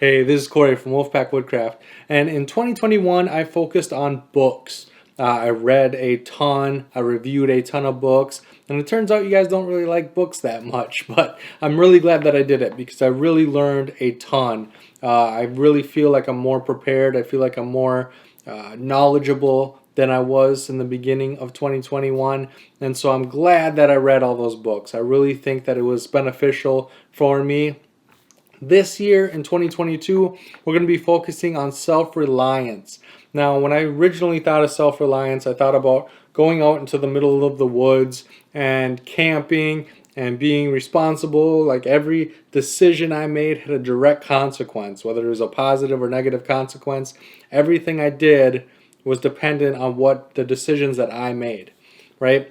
Hey, this is Corey from Woodcraft, and in 2021 I focused on books. I read a ton, I reviewed a ton of books, and it turns out you guys don't really like books that much, but I'm really glad that I did it because I really learned a ton. I really feel like I'm more prepared, I feel like I'm more knowledgeable than I was in the beginning of 2021, and so I'm glad that I read all those books. I really think that it was beneficial for me. This year in 2022, we're going to be focusing on self-reliance. Now, when I originally thought of self-reliance, I thought about going out into the middle of the woods and camping and being responsible. Like every decision I made had a direct consequence, whether it was a positive or negative consequence. Everything I did was dependent on what the decisions that I made, right?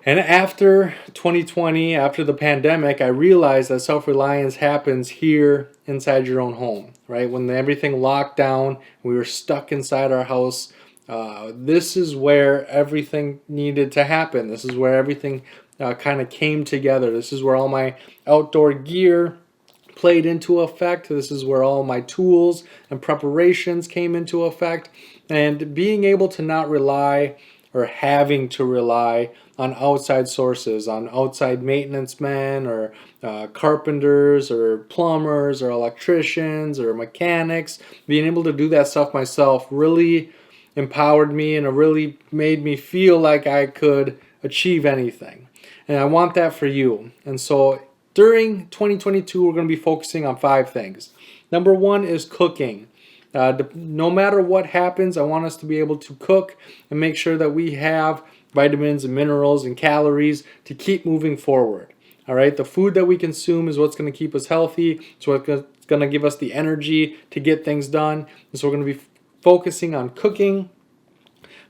And after 2020, after the pandemic, I realized that self-reliance happens here inside your own home, right? When everything locked down, we were stuck inside our house. This is where everything needed to happen. This is where everything kind of came together. This is where all my outdoor gear played into effect. This is where all my tools and preparations came into effect. And being able to not rely or having to rely on outside sources, on outside maintenance men or carpenters or plumbers or electricians or mechanics. Being able to do that stuff myself really empowered me, and it really made me feel like I could achieve anything. And I want that for you. And so during 2022, we're going to be focusing on 5 things. Number 1 is cooking. No matter what happens, I want us to be able to cook and make sure that we have vitamins and minerals and calories to keep moving forward. All right, the food that we consume is what's going to keep us healthy. It's what's going to give us the energy to get things done. And so we're going to be focusing on cooking.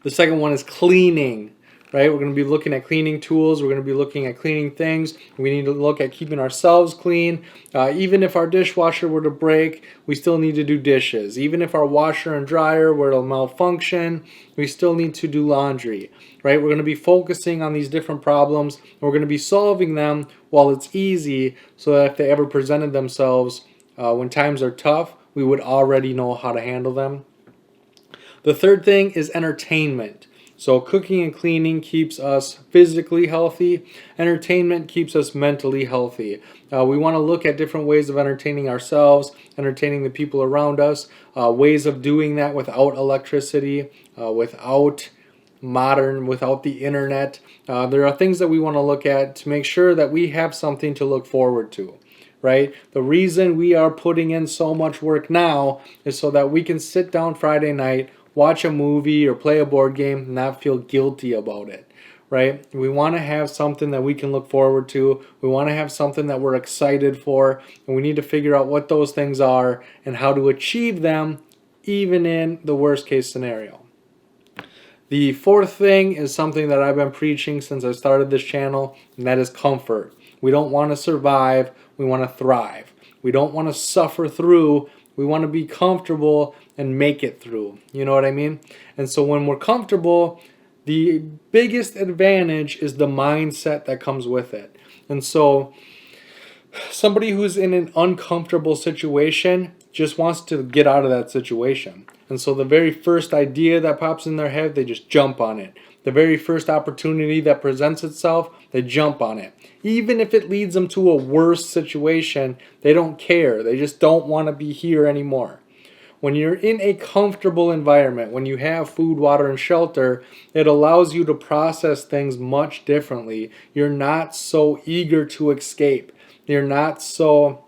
The second one is cleaning. Right? We're going to be looking at cleaning tools. We're going to be looking at cleaning things. We need to look at keeping ourselves clean. Even if our dishwasher were to break, we still need to do dishes. Even if our washer and dryer were to malfunction, we still need to do laundry. Right? We're going to be focusing on these different problems. And we're going to be solving them while it's easy, so that if they ever presented themselves when times are tough, we would already know how to handle them. The third thing is entertainment. So cooking and cleaning keeps us physically healthy. Entertainment keeps us mentally healthy. We want to look at different ways of entertaining ourselves, entertaining the people around us, ways of doing that without electricity, without the internet. There are things that we want to look at to make sure that we have something to look forward to. Right? The reason we are putting in so much work now is so that we can sit down Friday night, watch a movie or play a board game and not feel guilty about it, right? We want to have something that we can look forward to. We want to have something that we're excited for, and we need to figure out what those things are and how to achieve them even in the worst case scenario. The fourth thing is something that I've been preaching since I started this channel, and that is comfort. We don't want to survive, we want to thrive. We don't want to suffer through, we want to be comfortable and make it through. You know what I mean? And so when we're comfortable, the biggest advantage is the mindset that comes with it. And so somebody who's in an uncomfortable situation just wants to get out of that situation. And so the very first idea that pops in their head, they just jump on it. The very first opportunity that presents itself, they jump on it. Even if it leads them to a worse situation, they don't care. They just don't want to be here anymore. When you're in a comfortable environment, when you have food, water, and shelter, it allows you to process things much differently. You're not so eager to escape. You're not so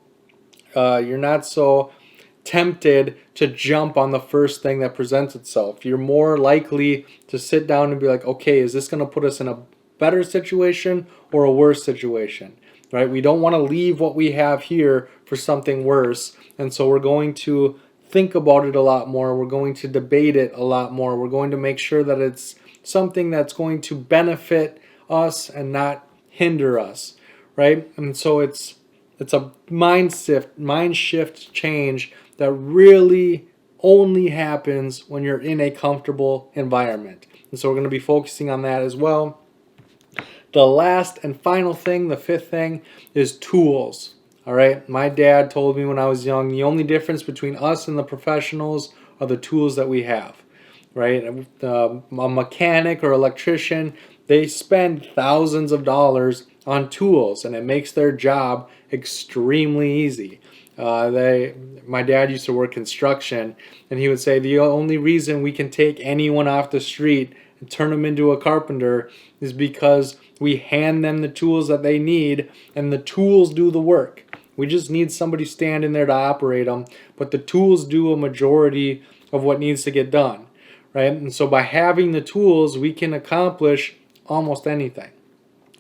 tempted to jump on the first thing that presents itself. You're more likely to sit down and be like, okay, is this going to put us in a better situation or a worse situation? Right? We don't want to leave what we have here for something worse, and so we're going to think about it a lot more. We're going to debate it a lot more. We're going to make sure that it's something that's going to benefit us and not hinder us, right? And so it's a mind shift change that really only happens when you're in a comfortable environment. And so we're going to be focusing on that as well. The last and final thing, the fifth thing, is tools. All right, my dad told me when I was young, the only difference between us and the professionals are the tools that we have, right? A mechanic or electrician, they spend thousands of dollars on tools, and it makes their job extremely easy. My dad used to work construction, and he would say the only reason we can take anyone off the street and turn them into a carpenter is because we hand them the tools that they need, and the tools do the work. We just need somebody standing there to operate them, but the tools do a majority of what needs to get done, right? And so by having the tools, we can accomplish almost anything.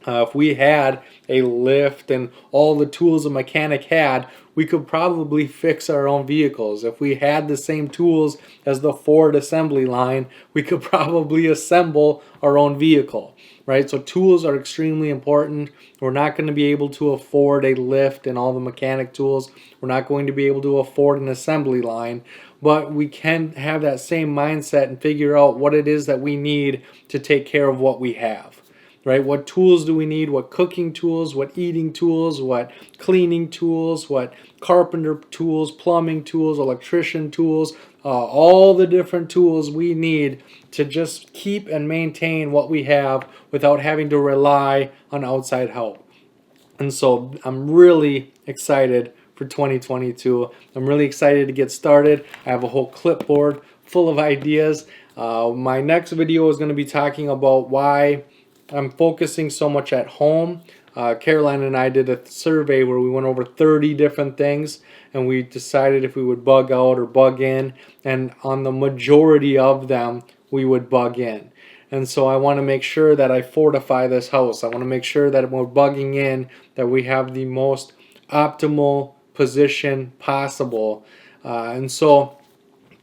If we had a lift and all the tools a mechanic had, we could probably fix our own vehicles. If we had the same tools as the Ford assembly line, we could probably assemble our own vehicle, right? So tools are extremely important. We're not going to be able to afford a lift and all the mechanic tools. We're not going to be able to afford an assembly line, but we can have that same mindset and figure out what it is that we need to take care of what we have. Right? What tools do we need? What cooking tools? What eating tools? What cleaning tools? What carpenter tools? Plumbing tools? Electrician tools? All the different tools we need to just keep and maintain what we have without having to rely on outside help. And so I'm really excited for 2022. I'm really excited to get started. I have a whole clipboard full of ideas. My next video is going to be talking about why I'm focusing so much at home. Caroline and I did a survey where we went over 30 different things, and we decided if we would bug out or bug in, and on the majority of them we would bug in. And so I want to make sure that I fortify this house. I want to make sure that when we're bugging in, that we have the most optimal position possible. And so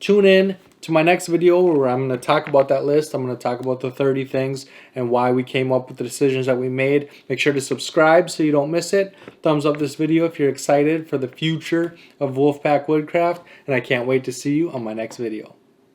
tune in to my next video where I'm going to talk about that list. I'm going to talk about the 30 things and why we came up with the decisions that we made. Make sure to subscribe so you don't miss it. Thumbs up this video if you're excited for the future of Wolfpack Woodcraft, and I can't wait to see you on my next video.